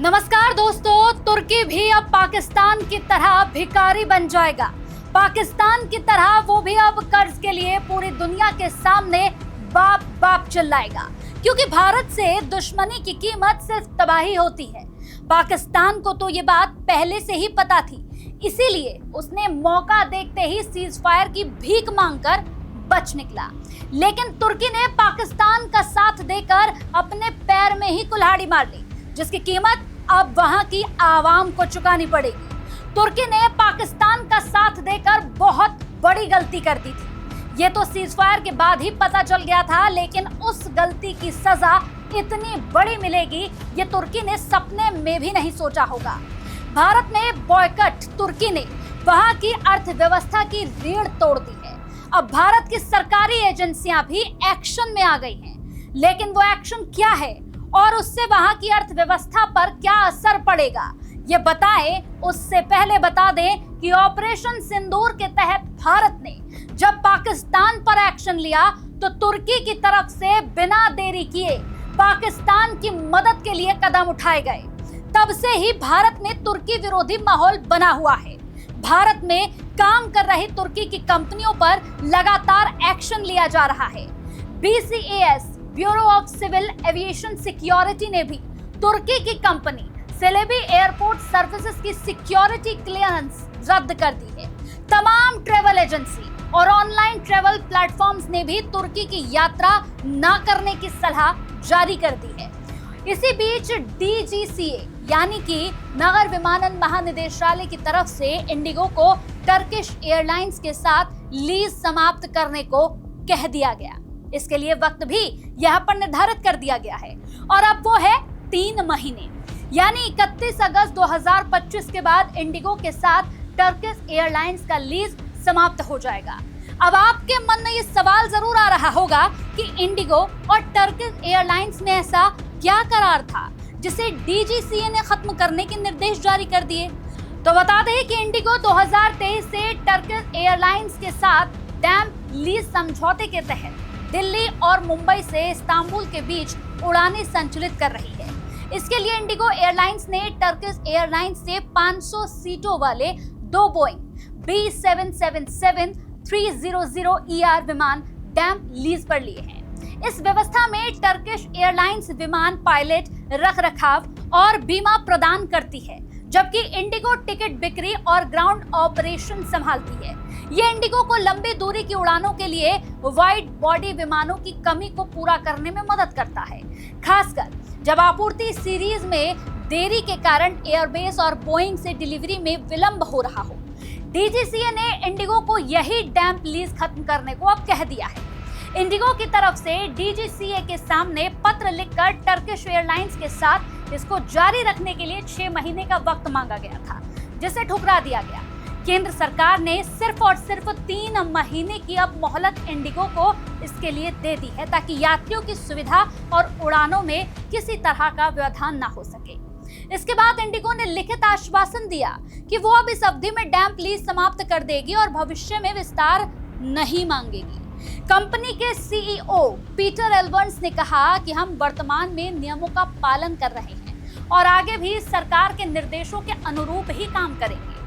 नमस्कार दोस्तों, तुर्की भी अब पाकिस्तान की तरह भिखारी बन जाएगा। पाकिस्तान की तरह वो भी अब कर्ज के लिए पूरी दुनिया के सामने बाप बाप चिल्लाएगा, क्योंकि भारत से दुश्मनी की कीमत सिर्फ तबाही होती है। पाकिस्तान को तो ये बात पहले से ही पता थी, इसीलिए उसने मौका देखते ही सीज फायर की भीख मांगकर बच निकला। लेकिन तुर्की ने पाकिस्तान का साथ देकर अपने पैर में ही कुल्हाड़ी मार ली, जिसकी कीमत अब वहां की आवाम को चुकानी पड़ेगी। तुर्की ने पाकिस्तान का साथ देकर बहुत बड़ी गलती कर दी थी। ये तो सीज फायर के बाद ही पता चल गया था, लेकिन उस गलती की सजा इतनी बड़ी मिलेगी ये तुर्की ने सपने में भी नहीं सोचा होगा। भारत ने बॉयकट तुर्की ने वहां की अर्थव्यवस्था की रीढ़ तोड़ दी है। अब भारत की सरकारी एजेंसियां भी एक्शन में आ गई हैं, लेकिन वो एक्शन क्या है और उससे वहां की अर्थव्यवस्था पर क्या असर पड़ेगा, ये बताएं उससे पहले बता दें कि ऑपरेशन सिंदूर के तहत भारत ने जब पाकिस्तान पर एक्शन लिया तो तुर्की की तरफ से बिना देरी किए पाकिस्तान की मदद के लिए कदम उठाए गए। तब से ही भारत में तुर्की विरोधी माहौल बना हुआ है। भारत में काम कर रही तुर्की की कंपनियों पर लगातार एक्शन लिया जा रहा है। BCAS bureau of civil aviation security ने भी तुर्की की कंपनी सेलेबी एयरपोर्ट सर्विसेज की सिक्योरिटी क्लियरेंस रद्द कर दी है। तमाम ट्रैवल एजेंसी और ऑनलाइन ट्रैवल प्लेटफॉर्म्स ने भी तुर्की की यात्रा न करने की सलाह जारी कर दी है। इसी बीच DGCA यानी कि नगर विमानन महानिदेशालय की तरफ से इंडिगो को टर्किश एयरलाइंस के साथ लीज समाप्त करने को कह दिया गया। इसके लिए वक्त भी यहाँ पर निर्धारित कर दिया गया है और अब वो है 3 महीने, यानी 31 अगस्त 2025 के बाद इंडिगो के साथ टर्किश एयरलाइंस का लीज समाप्त हो जाएगा। अब आपके मन में ये सवाल जरूर आ रहा होगा कि इंडिगो और टर्किश एयरलाइंस में ऐसा क्या करार था जिसे DGCA ने खत्म करने के निर्देश जारी कर दिए। तो बता दें कि इंडिगो 2023 से टर्किश एयरलाइंस के साथ डैम्प लीज समझौते के तहत दिल्ली और मुंबई से इस्तांबुल के बीच उड़ानें संचालित कर रही है। इसके लिए इंडिगो एयरलाइंस ने टर्किश एयरलाइंस से 500 सीटों वाले 2 बोइंग B777-300ER विमान डैम्प लीज पर लिए हैं। इस व्यवस्था में टर्किश एयरलाइंस विमान पायलट, रखरखाव और बीमा प्रदान करती है, जबकि इंडिगो टिकट बिक्री और ग्राउंड ऑपरेशन संभालती है। ये इंडिगो को लंबी दूरी की उड़ानों के लिए वाइड बॉडी विमानों की कमी को पूरा करने में मदद करता है, खासकर जब आपूर्ति सीरीज में देरी के कारण एयरबेस और बोइंग से डिलीवरी में विलंब हो रहा हो। DGCA ने इंडिगो को यही डैम्प लीज खत्म करने को अब कह दिया है। इंडिगो की तरफ से DGCA के सामने पत्र लिखकर टर्किश एयरलाइंस के साथ इसको जारी रखने के लिए 6 महीने का वक्त मांगा गया था, जिसे ठुकरा दिया गया। केंद्र सरकार ने सिर्फ और सिर्फ 3 महीने की अब मोहलत इंडिगो को इसके लिए दे दी है, ताकि यात्रियों की सुविधा और उड़ानों में किसी तरह का व्यवधान ना हो सके। इसके बाद इंडिगो ने लिखित आश्वासन दिया कि वो अब इस अवधि में डैम्प लीज समाप्त कर देगी और भविष्य में विस्तार नहीं मांगेगी। कंपनी के CEO पीटर एल्बर्न्स ने कहा कि हम वर्तमान में नियमों का पालन कर रहे हैं और आगे भी सरकार के निर्देशों के अनुरूप ही काम करेंगे।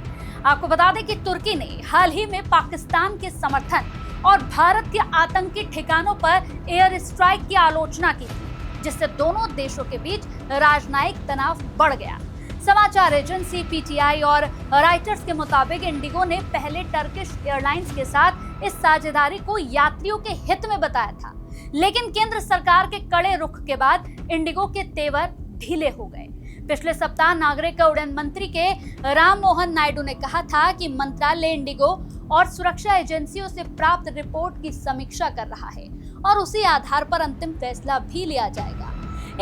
आपको बता दें कि तुर्की ने हाल ही में पाकिस्तान के समर्थन और भारत के आतंकी ठिकानों पर एयर स्ट्राइक की आलोचना की थी, जिससे दोनों देशों के बीच राजनयिक तनाव बढ़ गया। समाचार एजेंसी PTI और राइटर्स के मुताबिक इंडिगो ने पहले टर्किश एयरलाइंस के साथ इस साझेदारी को यात्रियों के हित में बताया था, लेकिन केंद्र सरकार के कड़े रुख के बाद इंडिगो के तेवर ढीले हो गए। पिछले सप्ताह नागरिक उड्डयन मंत्री के राम मोहन नायडू ने कहा था कि मंत्रालय इंडिगो और सुरक्षा एजेंसियों से प्राप्त रिपोर्ट की समीक्षा कर रहा है और उसी आधार पर अंतिम फैसला भी लिया जाएगा।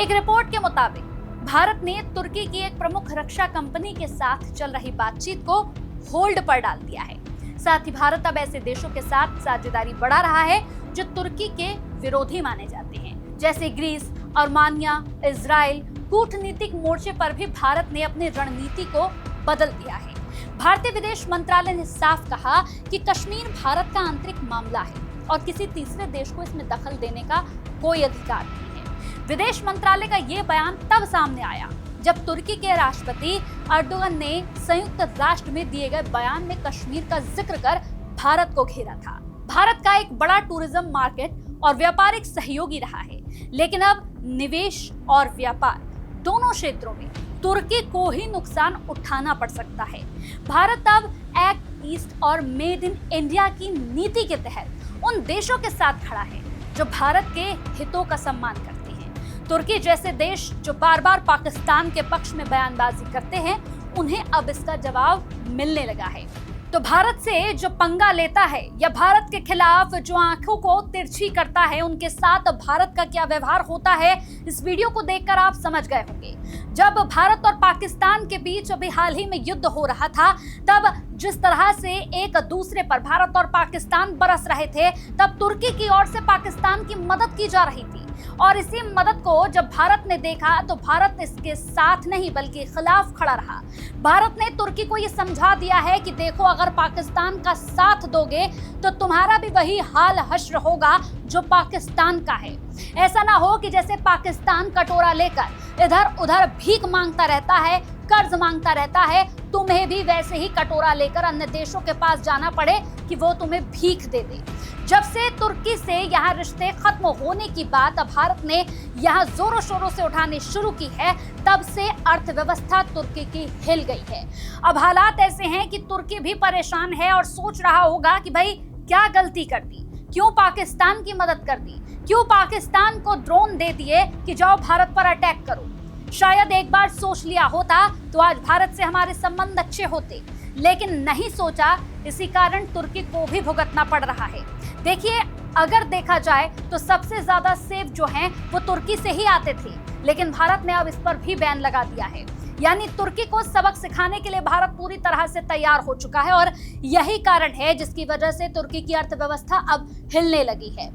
एक रिपोर्ट के मुताबिक भारत ने तुर्की की एक प्रमुख रक्षा कंपनी के साथ चल रही बातचीत को होल्ड पर डाल दिया है। साथ ही भारत अब ऐसे देशों के साथ साझेदारी बढ़ा रहा है जो तुर्की के विरोधी माने जाते हैं, जैसे ग्रीस, अर्मानिया, इजराइल। कूटनीतिक मोर्चे पर भी भारत ने अपनी रणनीति को बदल दिया है। भारतीय विदेश मंत्रालय ने साफ कहा कि कश्मीर भारत का आंतरिक मामला है और किसी तीसरे देश को इसमें दखल देने का कोई अधिकार नहीं है। विदेश मंत्रालय का ये बयान तब सामने आया जब तुर्की के राष्ट्रपति अर्दोगन ने संयुक्त राष्ट्र में दिए गए बयान में कश्मीर का जिक्र कर भारत को घेरा था। भारत का एक बड़ा टूरिज्म मार्केट और व्यापारिक सहयोगी रहा है, लेकिन अब निवेश और व्यापार दोनों क्षेत्रों में तुर्की को ही नुकसान उठाना पड़ सकता है। भारत अब एक्ट ईस्ट और मेड इन इंडिया की नीति के तहत उन देशों के साथ खड़ा है जो भारत के हितों का सम्मान करते हैं। तुर्की जैसे देश जो बार बार पाकिस्तान के पक्ष में बयानबाजी करते हैं, उन्हें अब इसका जवाब मिलने लगा है। तो भारत से जो पंगा लेता है या भारत के खिलाफ जो आंखों को तिरछी करता है, उनके साथ भारत का क्या व्यवहार होता है, इस वीडियो को देखकर आप समझ गए होंगे। जब भारत और पाकिस्तान के बीच अभी हाल ही में युद्ध हो रहा था, तब जिस तरह से एक दूसरे पर भारत और पाकिस्तान बरस रहे थे, तब तुर्की की ओर से पाकिस्तान की मदद की जा रही थी। और इसी मदद को जब भारत ने देखा तो भारत इसके साथ नहीं बल्कि खिलाफ खड़ा रहा। भारत ने तुर्की को ये समझा दिया है कि देखो, अगर पाकिस्तान का साथ दोगे तो तुम्हारा भी वही हाल हश्र होगा जो पाकिस्तान का है। ऐसा ना हो कि जैसे पाकिस्तान कटोरा लेकर इधर उधर भीख मांगता रहता है, कर्ज मांगता रहता है, तुम्हें भी वैसे ही कटोरा लेकर अन्य देशों के पास जाना पड़े कि वो तुम्हें भीख दे दे। जब से तुर्की से यहाँ रिश्ते खत्म होने की बात भारत ने यहाँ जोरों शोरों से उठानी शुरू की है, तब से अर्थव्यवस्था तुर्की की हिल गई है। अब हालात ऐसे हैं कि तुर्की भी परेशान है और सोच रहा होगा कि भाई क्या गलती कर दी, क्यों पाकिस्तान की मदद कर दी, क्यों पाकिस्तान को ड्रोन दे दिए कि जाओ भारत पर अटैक करो। शायद एक बार सोच लिया होता तो आज भारत से हमारे संबंध अच्छे होते, लेकिन नहीं सोचा। इसी कारण तुर्की को भी भुगतना पड़ रहा है। देखिए, अगर देखा जाए तो सबसे ज्यादा सेब जो हैं वो तुर्की से ही आते थे, लेकिन भारत ने अब इस पर भी बैन लगा दिया है। यानी तुर्की को सबक सिखाने के लिए भारत पूरी तरह से तैयार हो चुका है और यही कारण है जिसकी वजह से तुर्की की अर्थव्यवस्था अब हिलने लगी है।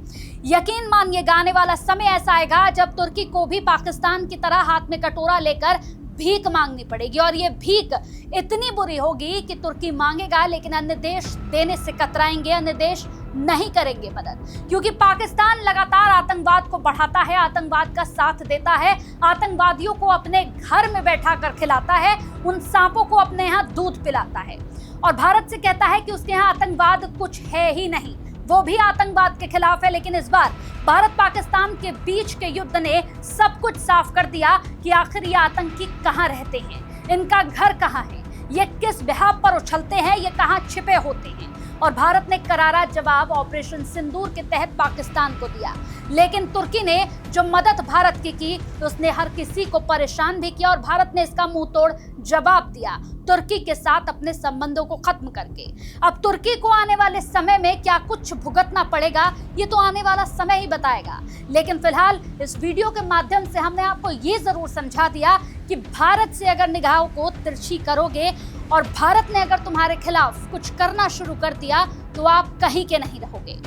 यकीन मानिएगा, आने वाला समय ऐसा आएगा जब तुर्की को भी पाकिस्तान की तरह हाथ में कटोरा लेकर भीख मांगनी पड़ेगी, और ये भीख इतनी बुरी होगी कि तुर्की मांगेगा लेकिन अन्य देश देने से कतराएंगे, अन्य देश नहीं करेंगे मदद, क्योंकि पाकिस्तान लगातार आतंकवाद को बढ़ाता है, आतंकवाद का साथ देता है, आतंकवादियों को अपने घर में बैठा कर खिलाता है, उन सांपों को अपने यहाँ दूध पिलाता है और भारत से कहता है कि उसके यहाँ आतंकवाद कुछ है ही नहीं, वो भी आतंकवाद के खिलाफ है। लेकिन इस बार भारत पाकिस्तान के बीच के युद्ध ने सब कुछ साफ कर दिया कि आखिर ये आतंकी कहाँ रहते हैं, इनका घर कहाँ है, ये किस बिहाफ पर उछलते हैं, ये कहाँ छिपे होते हैं। और भारत ने करारा जवाब ऑपरेशन सिंदूर के तहत पाकिस्तान को दिया, लेकिन तुर्की ने जो मदद भारत की उसने हर किसी को परेशान भी किया और भारत ने इसका मुंह तोड़ जवाब दिया तुर्की के साथ अपने संबंधों को खत्म करके। अब तुर्की को आने वाले समय में क्या कुछ भुगतना पड़ेगा, ये तो आने वाला समय ही बताएगा। लेकिन फिलहाल इस वीडियो के माध्यम से हमने आपको ये जरूर समझा दिया कि भारत से अगर निगाहों को तिरछी करोगे और भारत ने अगर तुम्हारे खिलाफ कुछ करना शुरू कर दिया तो आप कहीं के नहीं रहोगे।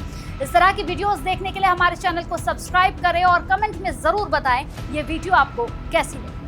इस तरह की वीडियोस देखने के लिए हमारे चैनल को सब्सक्राइब करें और कमेंट में जरूर बताएं ये वीडियो आपको कैसी लगी।